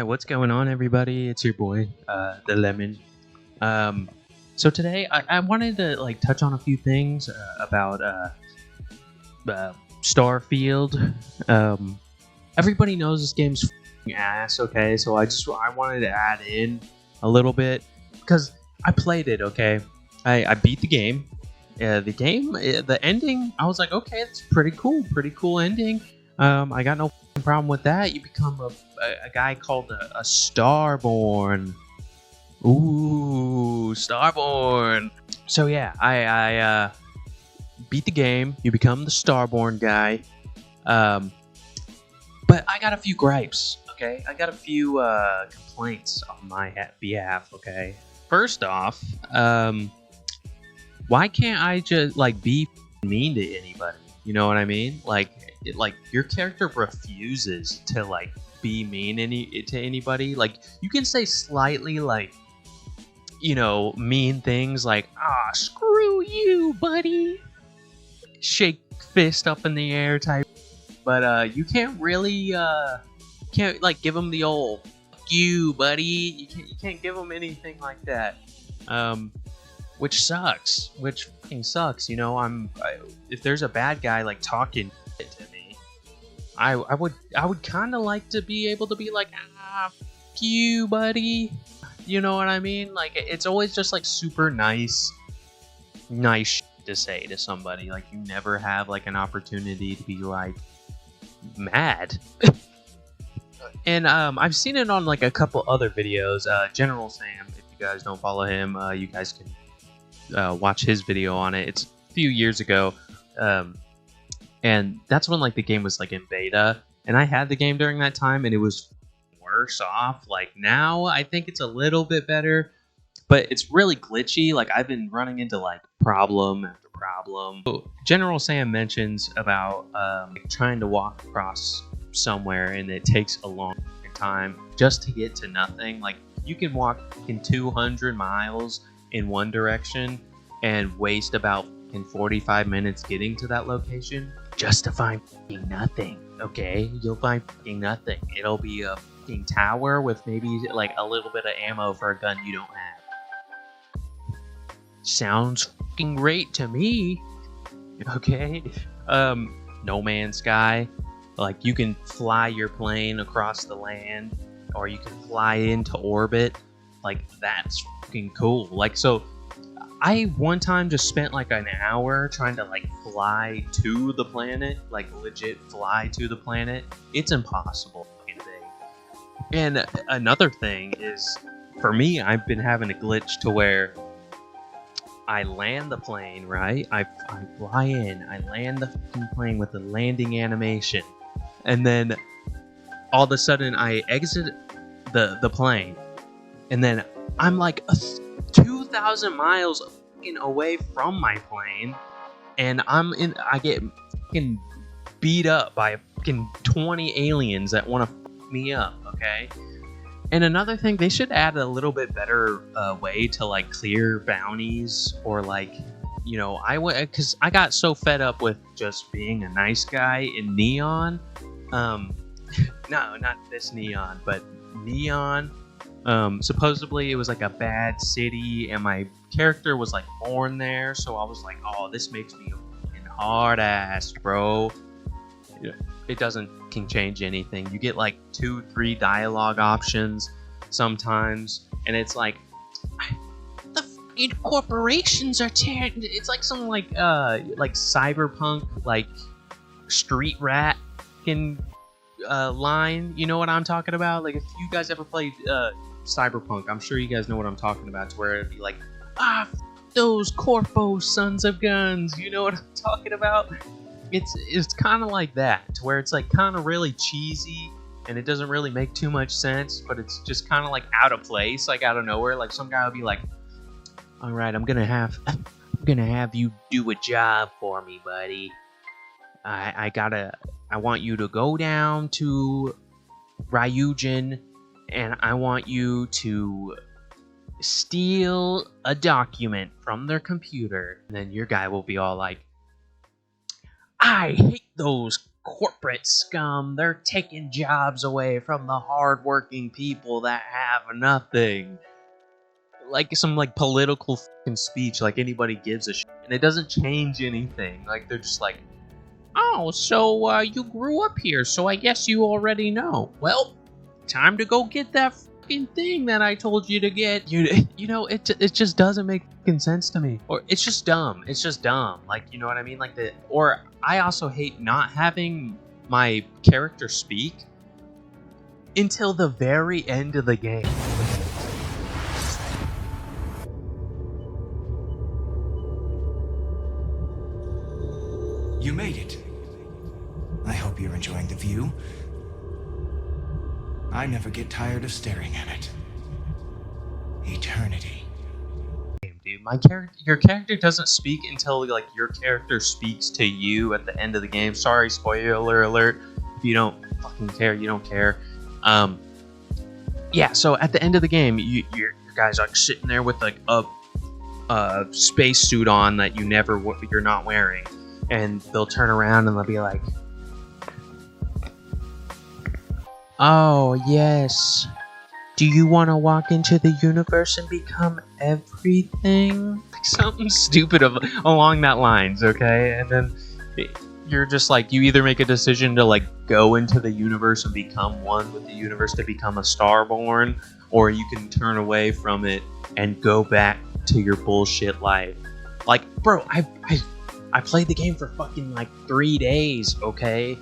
Alright, what's going on, everybody? It's your boy, the Lemon. So today I wanted to touch on a few things about Starfield. Everybody knows this game's f***ing ass, okay? So I wanted to add in a little bit because I played it, okay? I beat the game. The ending, I was like, okay, it's pretty cool ending. I got no problem with that. You become a guy called a Starborn. Ooh, Starborn. So yeah, I beat the game. You become the Starborn guy. But I got a few gripes. Okay, I got a few complaints on my behalf. Okay, first off, why can't I just be mean to anybody? You know what I mean? Like your character refuses to be mean to anybody. Like, you can say slightly mean things like, screw you, buddy, shake fist up in the air type, but you can't really can't give them the old fuck you, buddy. You can't give them anything like that, which sucks, which fucking sucks. You know, if there's a bad guy talking to me, I would kind of like to be able to be like, fuck you, buddy. You know what I mean? Like, it's always just super nice to say to somebody. Like, you never have an opportunity to be mad. And I've seen it on a couple other videos. General Sam, if you guys don't follow him, you guys can watch his video on it. It's a few years ago, and that's when the game was in beta, and I had the game during that time, and it was worse off. Now I think it's a little bit better, but it's really glitchy. I've been running into problem after problem. So General Sam mentions about trying to walk across somewhere, and it takes a long time just to get to nothing. You can walk in 200 miles in one direction and waste about 45 minutes getting to that location just to find nothing. Okay, you'll find nothing. It'll be a tower with maybe a little bit of ammo for a gun you don't have. Sounds great to me. Okay. No Man's Sky. You can fly your plane across the land, or you can fly into orbit. That's cool. So I one time just spent an hour trying to fly to the planet, legit fly to the planet. It's impossible. And another thing is, for me, I've been having a glitch to where I land the plane, right? I fly in, I land the plane with the landing animation, and then all of a sudden I exit the plane, and then I'm 2,000 miles away from my plane, and I get beat up by 20 aliens that want to me up. Okay. And another thing, they should add a little bit better way to clear bounties, or because I got so fed up with just being a nice guy in Neon. No, not this Neon, but Neon. Supposedly it was a bad city, and my character was born there, so I was oh, this makes me a fucking hard ass, bro. It doesn't change anything. You get 2-3 dialogue options sometimes, and it's the fucking corporations are tearing. It's some cyberpunk street rat line. You know what I'm talking about? If you guys ever played cyberpunk, I'm sure you guys know what I'm talking about. To where it'd be those corpo sons of guns. You know what I'm talking about? It's kind of like that, to where it's kind of really cheesy, and it doesn't really make too much sense, but it's just kind of out of place, out of nowhere. Some guy will be all right, I'm gonna have you do a job for me, buddy. I want you to go down to Ryujin, and I want you to steal a document from their computer. And then your guy will be all I hate those corporate scum. They're taking jobs away from the hardworking people that have nothing. Like some like political fucking speech, like anybody gives a shit, and it doesn't change anything. Like they're just like, oh, so you grew up here, so I guess you already know. Well, time to go get that fucking thing that I told you to get. You know, it just doesn't make fucking sense to me. Or it's just dumb. It's just dumb. Like, you know what I mean? Like or I also hate not having my character speak until the very end of the game. You made it. I hope you're enjoying the view. I never get tired of staring at it. Eternity. Dude, your character doesn't speak until like your character speaks to you at the end of the game. Sorry, spoiler alert. If you don't fucking care, you don't care. Yeah. So at the end of the game, your guys like sitting there with like a space suit on that you're not wearing. And they'll turn around and they'll be like, oh, yes. Do you want to walk into the universe and become everything? Like something stupid along that lines, okay? And then you're just like, you either make a decision to like go into the universe and become one with the universe to become a Starborn, or you can turn away from it and go back to your bullshit life. Like, bro, I played the game for fucking like 3 days, okay?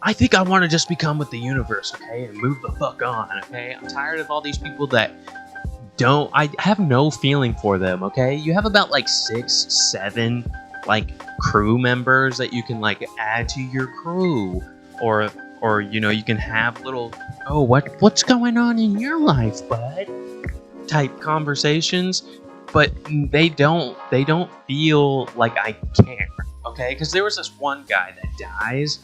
I think I want to just become with the universe, okay? And move the fuck on, okay? I'm tired of all these people that I have no feeling for them, okay? You have about like 6, 7 like crew members that you can like add to your crew. Or you know, you can have little, oh, what's going on in your life, bud? Type conversations. But they don't feel like I care, okay? Because there was this one guy that dies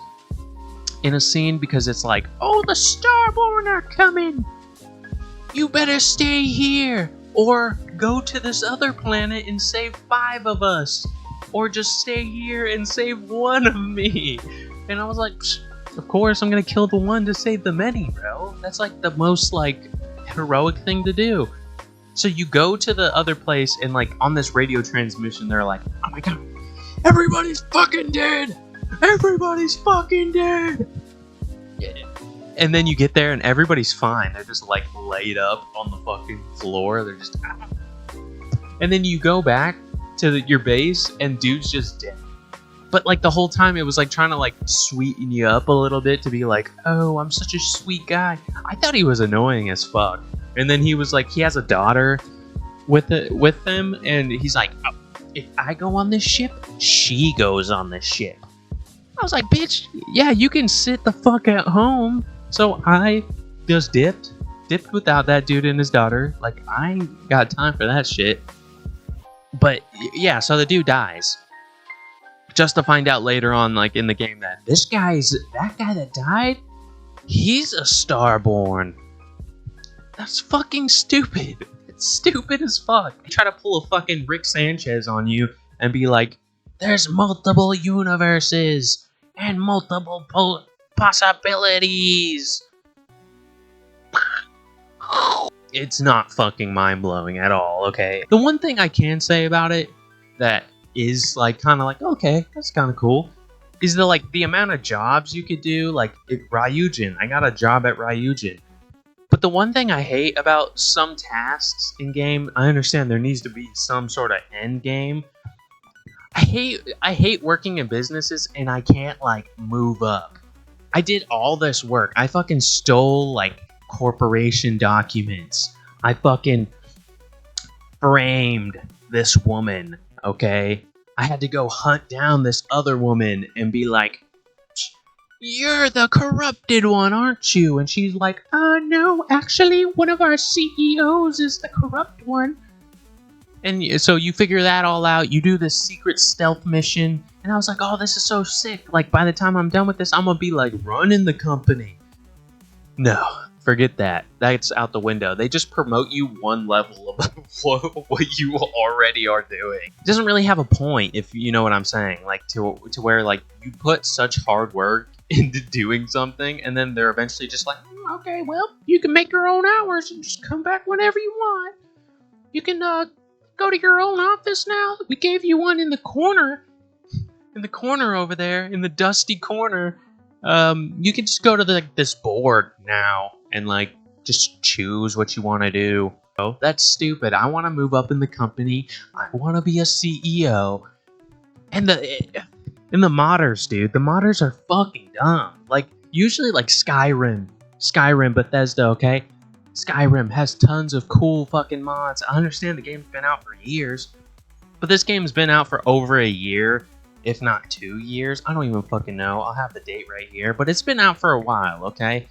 in a scene because it's like, oh, the Starborn are coming. You better stay here, or go to this other planet and save 5 of us, or just stay here and save 1 of me. And I was like, of course I'm gonna kill the one to save the many, bro. That's like the most like heroic thing to do. So you go to the other place and like on this radio transmission, they're like, oh my god, everybody's fucking dead! Everybody's fucking dead! Yeah. And then you get there and everybody's fine. They're just like laid up on the fucking floor. They're just, ah. And then you go back to your base and dude's just dead. But like the whole time it was like trying to like sweeten you up a little bit to be like, oh, I'm such a sweet guy. I thought he was annoying as fuck. And then he was like, he has a daughter with him, and he's like, oh, if I go on this ship, she goes on this ship. I was like, bitch, yeah, you can sit the fuck at home. So I just dipped without that dude and his daughter. Like, I ain't got time for that shit. But yeah, so the dude dies. Just to find out later on, like in the game, that that guy that died, he's a Starborn. That's fucking stupid. It's stupid as fuck. They try to pull a fucking Rick Sanchez on you and be like, there's multiple universes and multiple possibilities. It's not fucking mind-blowing at all, okay? The one thing I can say about it that is like kind of like, okay, that's kind of cool, is the amount of jobs you could do. Like at Ryujin, I got a job at Ryujin. But the one thing I hate about some tasks in game, I understand there needs to be some sort of end game. I hate working in businesses and I can't like move up. I did all this work. I fucking stole like corporation documents. I fucking framed this woman, okay? I had to go hunt down this other woman and be like, you're the corrupted one, aren't you? And she's like, no, actually, one of our CEOs is the corrupt one. And so you figure that all out. You do this secret stealth mission. And I was like, oh, this is so sick. Like, by the time I'm done with this, I'm going to be, like, running the company. No. Forget that. That's out the window. They just promote you one level above what you already are doing. It doesn't really have a point, if you know what I'm saying. Like to where like you put such hard work into doing something, and then they're eventually just like, okay, well, you can make your own hours and just come back whenever you want. You can go to your own office now. We gave you one in the corner over there, in the dusty corner. You can just go to this board now and like just choose what you want to do. Oh, that's stupid. I want to move up in the company. I want to be a CEO. And the modders, dude. The modders are fucking dumb. Like usually like Skyrim, Bethesda, okay? Skyrim has tons of cool fucking mods. I understand the game's been out for years, but this game's been out for over a year, if not 2 years. I don't even fucking know. I'll have the date right here, but it's been out for a while, okay?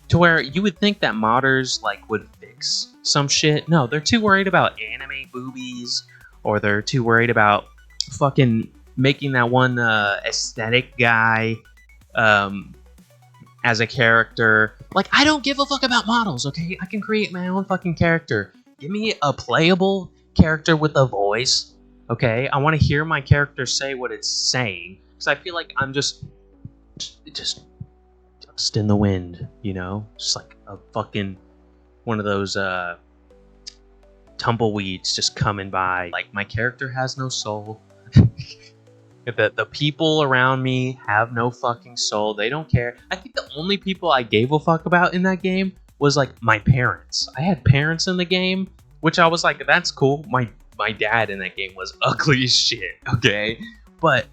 To where you would think that modders like would fix some shit. No, they're too worried about anime boobies, or they're too worried about fucking making that one aesthetic guy as a character. Like, I don't give a fuck about models, okay? I can create my own fucking character. Give me a playable character with a voice, okay? I want to hear my character say what it's saying, because I feel like I'm just in the wind, you know? Just like a fucking one of those tumbleweeds just coming by. Like, my character has no soul. The people around me have no fucking soul. They don't care. I think the only people I gave a fuck about in that game was like my parents. I had parents in the game, which I was like, that's cool. My dad in that game was ugly as shit, okay? But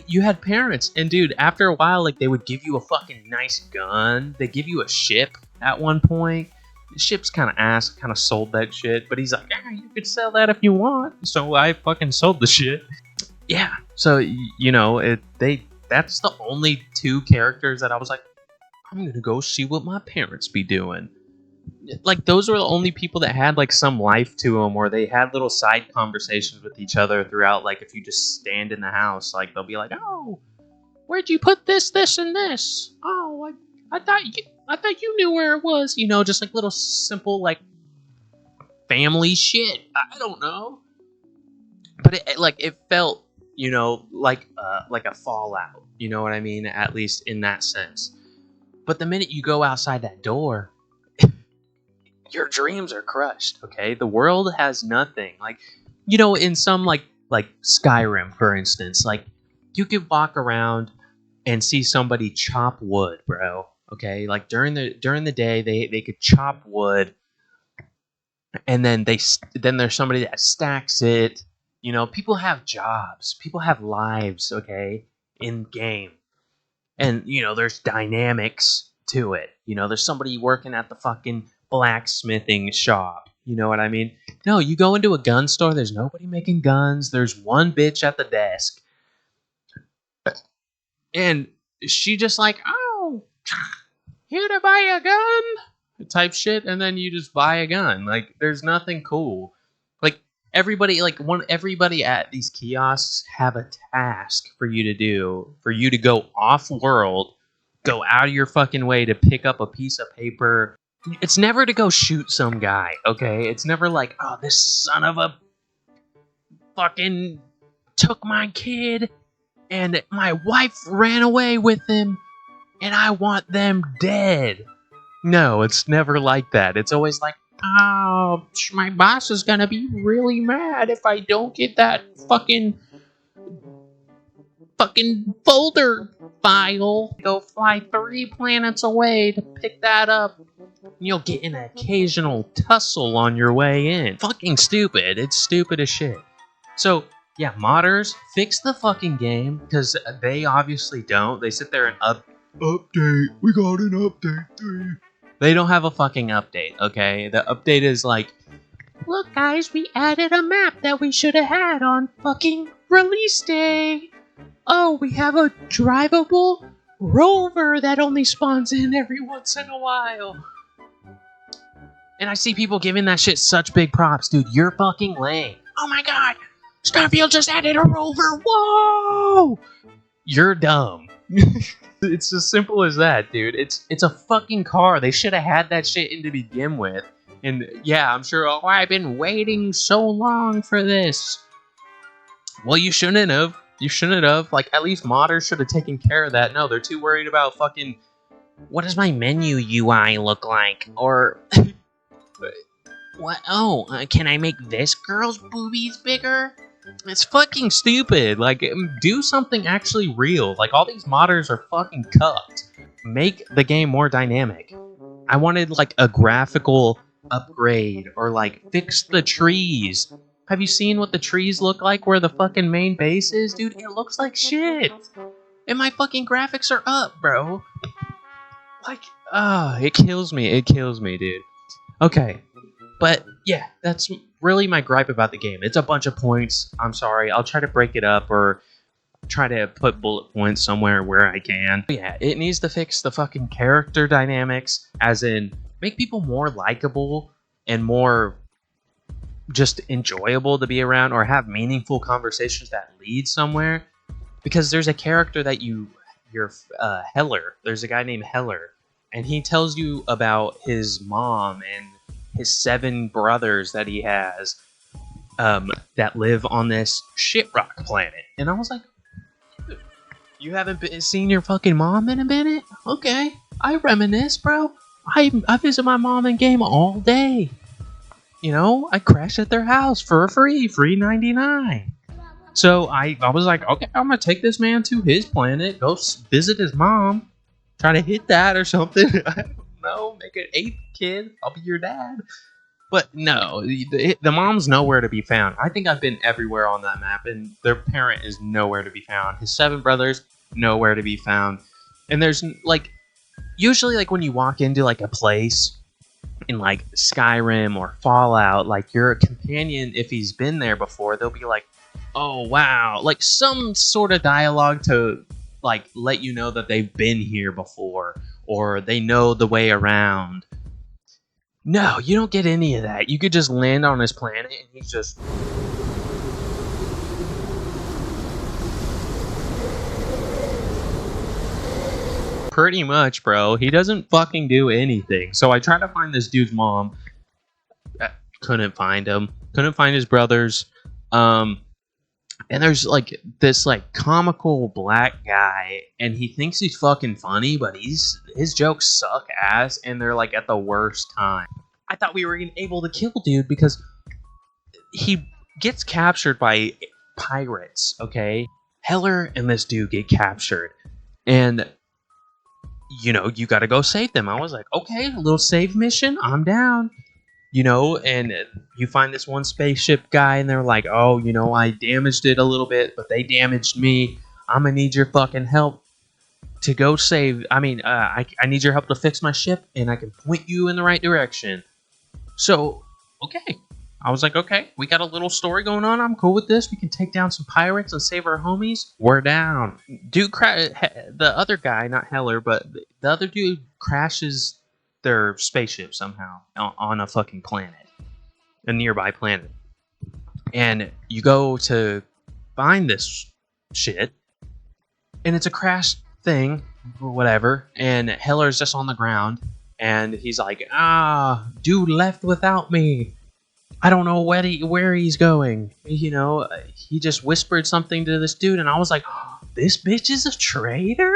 you had parents, and dude, after a while, like, they would give you a fucking nice gun. They give you a ship at one point. The ship's kind of ass, kind of sold that shit, but he's like, yeah, you could sell that if you want. So I fucking sold the shit. Yeah, so, you know, that's the only 2 characters that I was like, I'm gonna go see what my parents be doing. Like, those were the only people that had, like, some life to them, or they had little side conversations with each other throughout. Like, if you just stand in the house, like, they'll be like, oh, where'd you put this, and this? Oh, I thought you knew where it was. You know, just, like, little simple, like, family shit. I don't know. But it felt, you know, like a Fallout. You know what I mean? At least in that sense. But the minute you go outside that door, your dreams are crushed, okay? The world has nothing. Like, you know, in some like Skyrim, for instance, like, you could walk around and see somebody chop wood, bro. Okay? Like, during the day, they could chop wood, and then there's somebody that stacks it. You know, people have jobs. People have lives, okay, in game. And, you know, there's dynamics to it. You know, there's somebody working at the fucking blacksmithing shop. You know what I mean? No, you go into a gun store, there's nobody making guns. There's one bitch at the desk. And she just like, oh, here to buy a gun? Type shit, and then you just buy a gun. Like, there's nothing cool. Like, everybody at these kiosks have a task for you to do, for you to go off world, go out of your fucking way to pick up a piece of paper. It's never to go shoot some guy, okay? It's never like, oh, this son of a fucking took my kid and my wife ran away with him and I want them dead. No, it's never like that. It's always like, oh, my boss is gonna be really mad if I don't get that fucking folder file. Go fly 3 planets away to pick that up. You'll get an occasional tussle on your way in. Fucking stupid. It's stupid as shit. So, yeah, modders, fix the fucking game, because they obviously don't. They sit there and update. We got an update. They don't have a fucking update, okay? The update is like, look, guys, we added a map that we should have had on fucking release day. Oh, we have a drivable rover that only spawns in every once in a while. And I see people giving that shit such big props. Dude, you're fucking lame. Oh my god, Starfield just added a rover. Whoa! You're dumb. It's as simple as that, dude. It's a fucking car. They should have had that shit in to begin with. And yeah, I'm sure. Oh, I've been waiting so long for this. Well, you shouldn't have. You shouldn't have. Like, at least modders should have taken care of that. No, they're too worried about fucking. What does my menu UI look like? Or what? Oh, can I make this girl's boobies bigger? It's fucking stupid. Like, do something actually real. Like, all these modders are fucking cucked. Make the game more dynamic. I wanted, like, a graphical upgrade. Or, like, fix the trees. Have you seen what the trees look like where the fucking main base is? Dude, it looks like shit. And my fucking graphics are up, bro. Like, it kills me. It kills me, dude. Okay. But, yeah, that's really my gripe about the game. It's a bunch of points. I'm sorry. I'll try to break it up or try to put bullet points somewhere where I can. But yeah, it needs to fix the fucking character dynamics, as in make people more likable and more just enjoyable to be around, or have meaningful conversations that lead somewhere. Because there's a character that you're Heller. There's a guy named Heller, and he tells you about his mom and his 7 brothers that he has that live on this shitrock planet. And I was like, you haven't seen your fucking mom in a minute? Okay, I reminisce, bro. I visit my mom in game all day. You know, I crash at their house for free $99. So I was like, okay, I'm gonna take this man to his planet, go visit his mom, try to hit that or something. I don't know, make an 8th kid. I'll be your dad. But no, the mom's nowhere to be found. I think I've been everywhere on that map, and their parent is nowhere to be found. His 7 brothers, nowhere to be found. And there's, like, usually, like, when you walk into, like, a place in, like, Skyrim or Fallout, like, your companion, if he's been there before, they'll be like, oh, wow. Like, some sort of dialogue to, like, let you know that they've been here before, or they know the way around. No, you don't get any of that. You could just land on his planet and he's just... Pretty much, bro. He doesn't fucking do anything. So I tried to find this dude's mom. Couldn't find him. Couldn't find his brothers. And there's, like, this, like, comical black guy, and he thinks he's fucking funny, but his jokes suck ass, and they're, like, at the worst time. I thought we were able to kill dude because he gets captured by pirates, okay? Heller and this dude get captured, and, you know, you gotta go save them. I was like, okay, a little save mission, I'm down. You know, and you find this one spaceship guy, and they're like, oh, you know, I damaged it a little bit, but they damaged me. I'm gonna need your fucking help to go save. I need your help to fix my ship, and I can point you in the right direction. So, okay. I was like, okay, we got a little story going on. I'm cool with this. We can take down some pirates and save our homies. We're down. Dude, the other guy, not Heller, but the other dude crashes their spaceship somehow on a fucking planet, a nearby planet, and you go to find this shit, and it's a crash thing or whatever, and Heller's just on the ground, and he's like, dude left without me. I don't know where he's going. You know, he just whispered something to this dude, and I was like, this bitch is a traitor?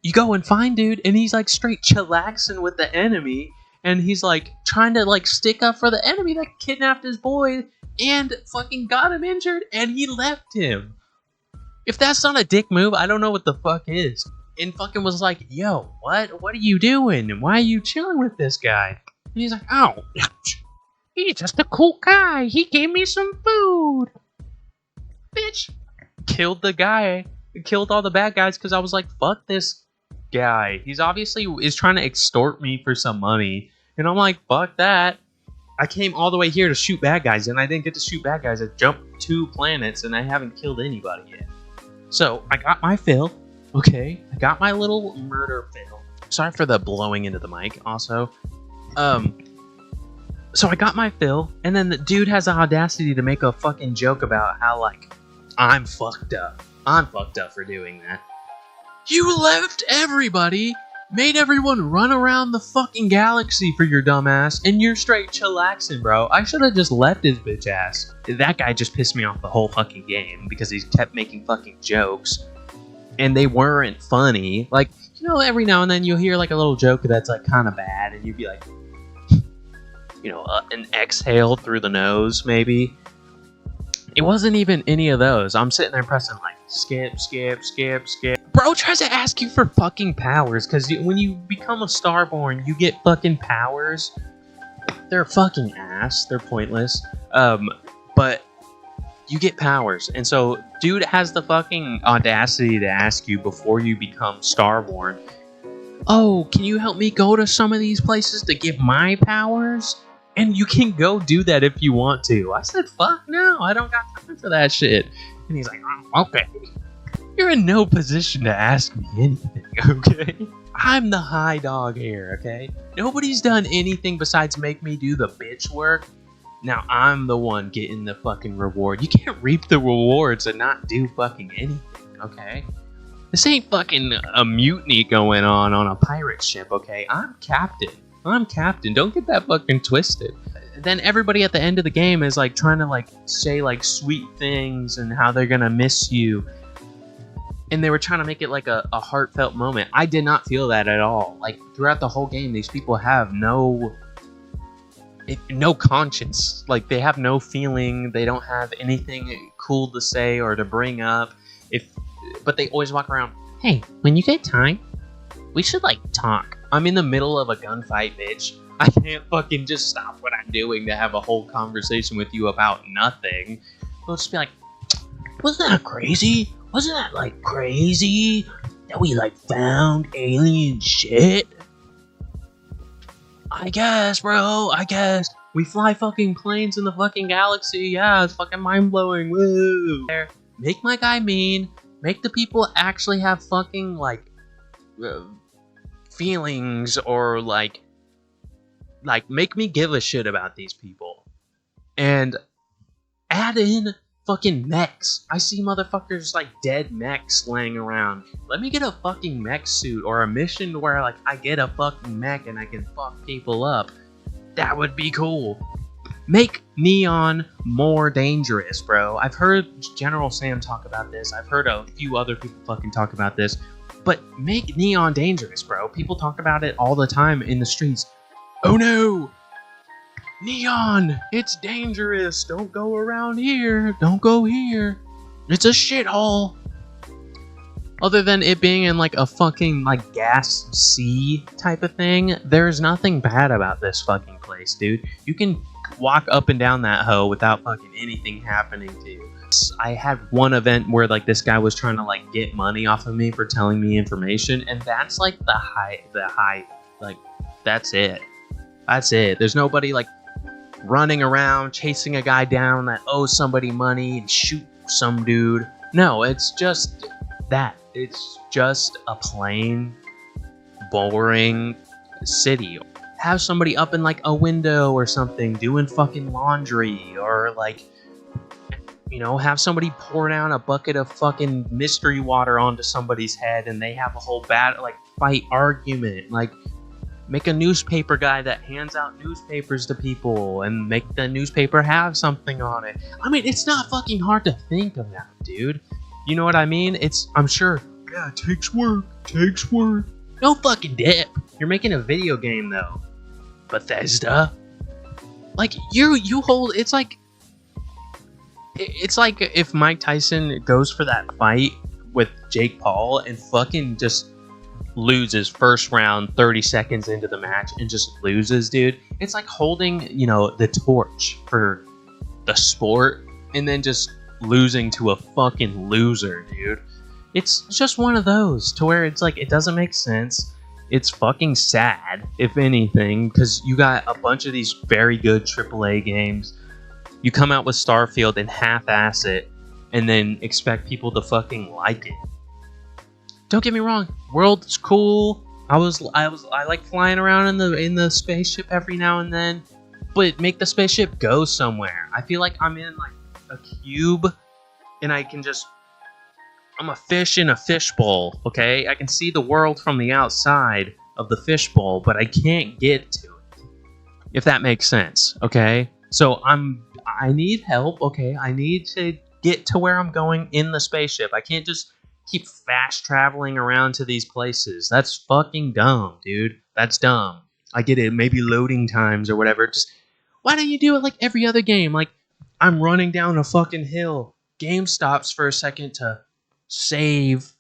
You go and find dude, and he's, like, straight chillaxing with the enemy, and he's, like, trying to, like, stick up for the enemy that kidnapped his boy and fucking got him injured, and he left him. If that's not a dick move, I don't know what the fuck is. And fucking was like, yo, what are you doing? Why are you chilling with this guy? And he's like, oh, he's just a cool guy. He gave me some food. Bitch. Killed the guy. Killed all the bad guys because I was like, fuck this guy. He's obviously is trying to extort me for some money. And I'm like, fuck that. I came all the way here to shoot bad guys, and I didn't get to shoot bad guys. I jumped 2 planets, and I haven't killed anybody yet. So, I got my fill. Okay? I got my little murder fill. Sorry for the blowing into the mic, also. So I got my fill, and then the dude has the audacity to make a fucking joke about how, like, I'm fucked up. I'm fucked up for doing that. You left everybody, made everyone run around the fucking galaxy for your dumbass, and you're straight chillaxing, bro. I should have just left his bitch ass. That guy just pissed me off the whole fucking game because he kept making fucking jokes, and they weren't funny. Like, you know, every now and then you'll hear like a little joke that's like kind of bad, and you'd be like, you know, an exhale through the nose, maybe. It wasn't even any of those. I'm sitting there pressing like skip, skip, skip, skip. Bro tries to ask you for fucking powers, because when you become a Starborn, you get fucking powers. They're fucking ass. They're pointless. But you get powers. And so, dude has the fucking audacity to ask you before you become Starborn, oh, can you help me go to some of these places to get my powers? And you can go do that if you want to. I said, fuck no, I don't got time for that shit. And he's like, oh, okay. You're in no position to ask me anything, okay? I'm the high dog here, okay? Nobody's done anything besides make me do the bitch work. Now I'm the one getting the fucking reward. You can't reap the rewards and not do fucking anything, okay? This ain't fucking a mutiny going on a pirate ship, okay? I'm captain. Don't get that fucking twisted. Then everybody at the end of the game is like trying to like say like sweet things and how they're gonna miss you. And they were trying to make it like a heartfelt moment. I did not feel that at all. Like throughout the whole game, these people have no conscience. Like they have no feeling. They don't have anything cool to say or to bring up. But they always walk around, hey, when you get time, we should like talk. I'm in the middle of a gunfight, bitch. I can't fucking just stop what I'm doing to have a whole conversation with you about nothing. We'll just be like, wasn't that crazy? Wasn't that like crazy that we like found alien shit? I guess, bro. I guess. We fly fucking planes in the fucking galaxy. Yeah, it's fucking mind-blowing. Woo. Make my guy mean. Make the people actually have fucking like feelings, or like make me give a shit about these people. And add in fucking mechs. I see motherfuckers like dead mechs laying around. Let me get a fucking mech suit, or a mission where like I get a fucking mech and I can fuck people up. That would be cool. Make Neon more dangerous, bro. I've heard General Sam talk about this. I've heard a few other people fucking talk about this. But make Neon dangerous, bro. People talk about it all the time in the streets. Oh no! Neon! It's dangerous! Don't go around here! Don't go here! It's a shithole! Other than it being in like a fucking like gas sea type of thing, there's nothing bad about this fucking place, dude. You can walk up and down that hoe without fucking anything happening to you. I had one event where like this guy was trying to like get money off of me for telling me information, and that's like the high, like that's it. There's nobody like running around chasing a guy down that owes somebody money and shoot some dude. No, it's just that. It's just a plain, boring city. Have somebody up in like a window or something doing fucking laundry, or like, you know, have somebody pour down a bucket of fucking mystery water onto somebody's head and they have a whole fight argument. Like, make a newspaper guy that hands out newspapers to people and make the newspaper have something on it. I mean, it's not fucking hard to think of that, dude. You know what I mean? I'm sure, yeah, it takes work. No fucking dip. You're making a video game, though. Bethesda. Like, you hold, it's like if Mike Tyson goes for that fight with Jake Paul and fucking just loses first round 30 seconds into the match and just loses, dude. It's like holding, you know, the torch for the sport and then just losing to a fucking loser, dude. It's just one of those to where it's like it doesn't make sense. It's fucking sad, if anything, because you got a bunch of these very good AAA games. You come out with Starfield and half-ass it, and then expect people to fucking like it. Don't get me wrong, world's cool. I like flying around in the spaceship every now and then, but make the spaceship go somewhere. I feel like I'm in like a cube, and I can just I'm a fish in a fishbowl, okay? I can see the world from the outside of the fishbowl, but I can't get to it. If that makes sense, okay? So I need help, okay? I need to get to where I'm going in the spaceship. I can't just keep fast traveling around to these places. That's fucking dumb, dude. That's dumb. I get it, maybe loading times or whatever. Just why don't you do it like every other game? Like I'm running down a fucking hill. Game stops for a second to save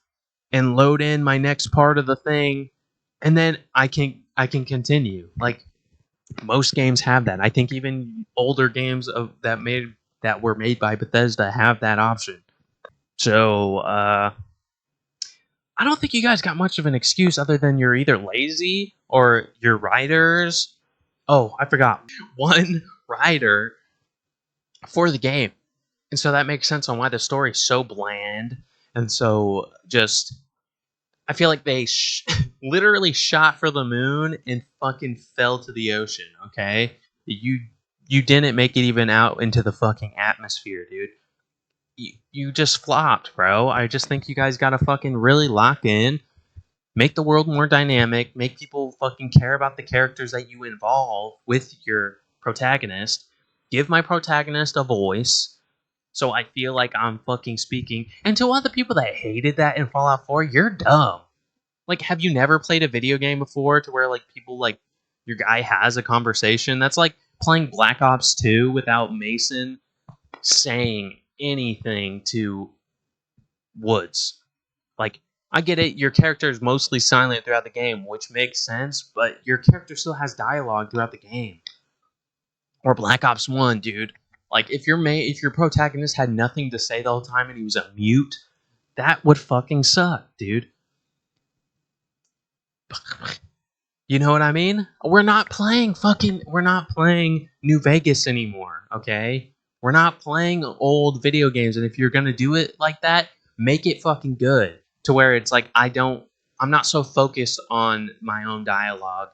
and load in my next part of the thing, and then I can continue. Like most games have that. I think even older games that were made by Bethesda have that option. So I don't think you guys got much of an excuse other than you're either lazy or your writers. Oh, I forgot one writer for the game, and so that makes sense on why the story's so bland and so just. I feel like they literally shot for the moon and fucking fell to the ocean. Okay, you didn't make it even out into the fucking atmosphere, dude. You just flopped, bro. I just think you guys gotta fucking really lock in, make the world more dynamic, make people fucking care about the characters that you involve with your protagonist. Give my protagonist a voice. So I feel like I'm fucking speaking. And to all the people that hated that in Fallout 4, you're dumb. Like, have you never played a video game before to where like people like your guy has a conversation? That's like playing Black Ops 2 without Mason saying anything to Woods. Like, I get it, your character is mostly silent throughout the game, which makes sense, but your character still has dialogue throughout the game. Or Black Ops 1, dude. Like if your protagonist had nothing to say the whole time and he was a mute, that would fucking suck, dude. You know what I mean? We're not playing New Vegas anymore, okay? We're not playing old video games, and if you're gonna do it like that, make it fucking good. To where it's like I'm not so focused on my own dialogue.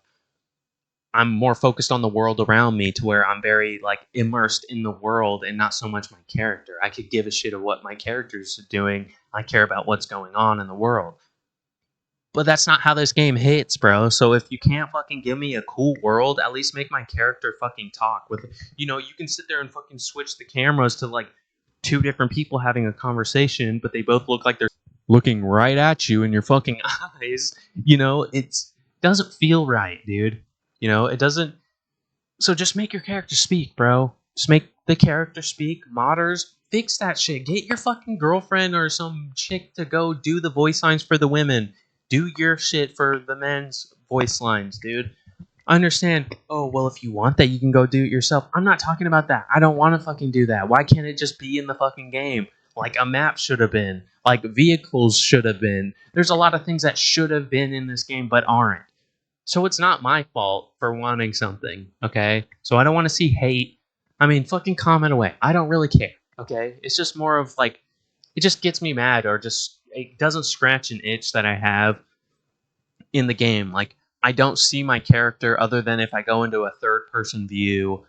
I'm more focused on the world around me to where I'm very like immersed in the world and not so much my character. I could give a shit of what my character's doing. I care about what's going on in the world. But that's not how this game hits, bro. So if you can't fucking give me a cool world, at least make my character fucking talk with. You can sit there and fucking switch the cameras to like two different people having a conversation, but they both look like they're looking right at you in your fucking eyes. It doesn't feel right, dude. It doesn't. So just make your character speak, bro. Just make the character speak. Modders, fix that shit. Get your fucking girlfriend or some chick to go do the voice lines for the women. Do your shit for the men's voice lines, dude. I understand. Oh, well, if you want that, you can go do it yourself. I'm not talking about that. I don't want to fucking do that. Why can't it just be in the fucking game? Like a map should have been. Like vehicles should have been. There's a lot of things that should have been in this game but aren't. So it's not my fault for wanting something, okay? So I don't want to see hate. I mean, fucking comment away. I don't really care, okay? It's just more of like, it just gets me mad or just, it doesn't scratch an itch that I have in the game. Like, I don't see my character other than if I go into a third person view.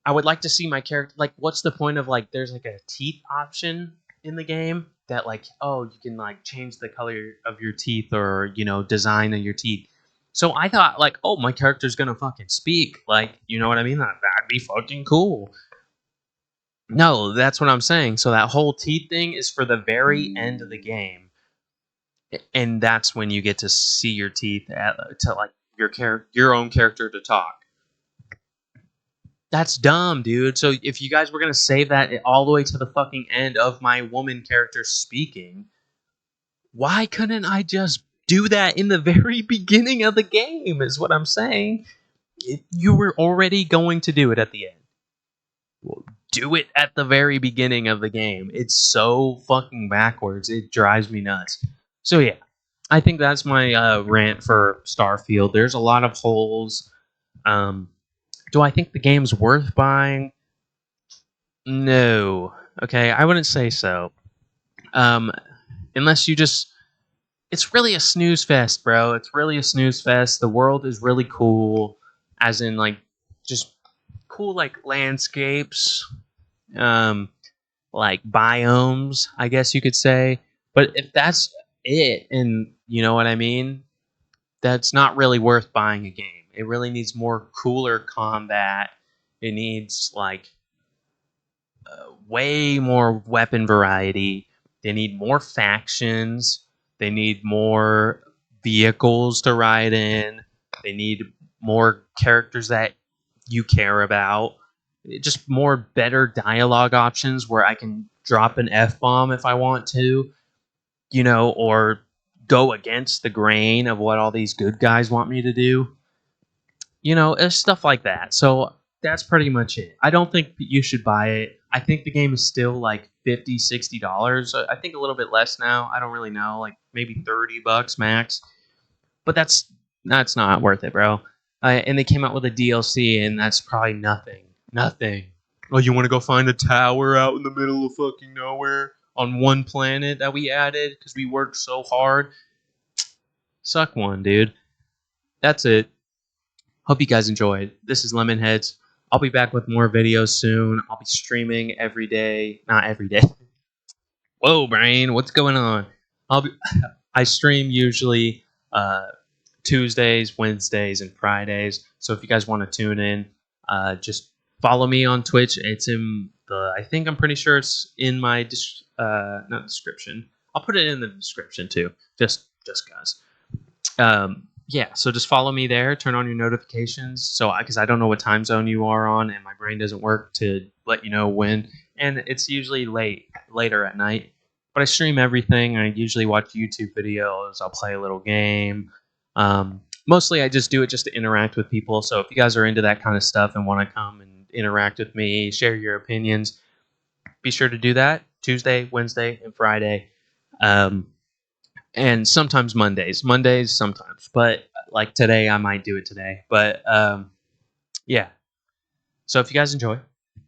I would like to see my character, like, what's the point of, like, there's like a teeth option in the game that, like, oh, you can, like, change the color of your teeth or, design of your teeth. So I thought, like, oh, my character's gonna fucking speak. Like, you know what I mean? That'd be fucking cool. No, that's what I'm saying. So that whole teeth thing is for the very end of the game. And that's when you get to see your teeth to like your own character to talk. That's dumb, dude. So if you guys were gonna save that all the way to the fucking end of my woman character speaking, why couldn't I just do that in the very beginning of the game? Is what I'm saying. You were already going to do it at the end. Well, do it at the very beginning of the game. It's so fucking backwards. It drives me nuts. So yeah, I think that's my rant for Starfield. There's a lot of holes. Do I think the game's worth buying? No. Okay, I wouldn't say so. Unless you just... It's really a snooze fest, bro. It's really a snooze fest. The world is really cool. As in, like, just cool, like, landscapes. Like, biomes, I guess you could say. But if that's it, and you know what I mean, that's not really worth buying a game. It really needs more cooler combat. It needs like way more weapon variety. They need more factions. They need more vehicles to ride in. They need more characters that you care about. Just more better dialogue options where I can drop an F bomb if I want to, or go against the grain of what all these good guys want me to do. It's stuff like that. So that's pretty much it. I don't think you should buy it. I think the game is still like $50, $60. I think a little bit less now. I don't really know, like maybe $30 max. But that's not worth it, bro. And they came out with a DLC, and that's probably nothing. Nothing. Oh, you want to go find a tower out in the middle of fucking nowhere on one planet that we added because we worked so hard? Suck one, dude. That's it. Hope you guys enjoyed. This is Lemonheads. I'll be back with more videos soon. I'll be streaming every day. Not every day. Whoa, brain. What's going on? I stream usually Tuesdays, Wednesdays, and Fridays. So if you guys want to tune in, just follow me on Twitch. It's in I think I'm pretty sure it's in my not description. I'll put it in the description too. Just guys. Yeah, so just follow me there. Turn on your notifications. So because I don't know what time zone you are on, and my brain doesn't work to let you know when. And it's usually later at night. But I stream everything. I usually watch YouTube videos. I'll play a little game. Mostly, I just do it just to interact with people. So if you guys are into that kind of stuff and want to come and interact with me, share your opinions, be sure to do that Tuesday, Wednesday, and Friday. And sometimes Mondays sometimes, but like today I might do it today. But yeah, so if you guys enjoy,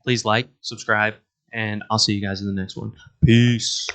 please like, subscribe, and I'll see you guys in the next one. Peace.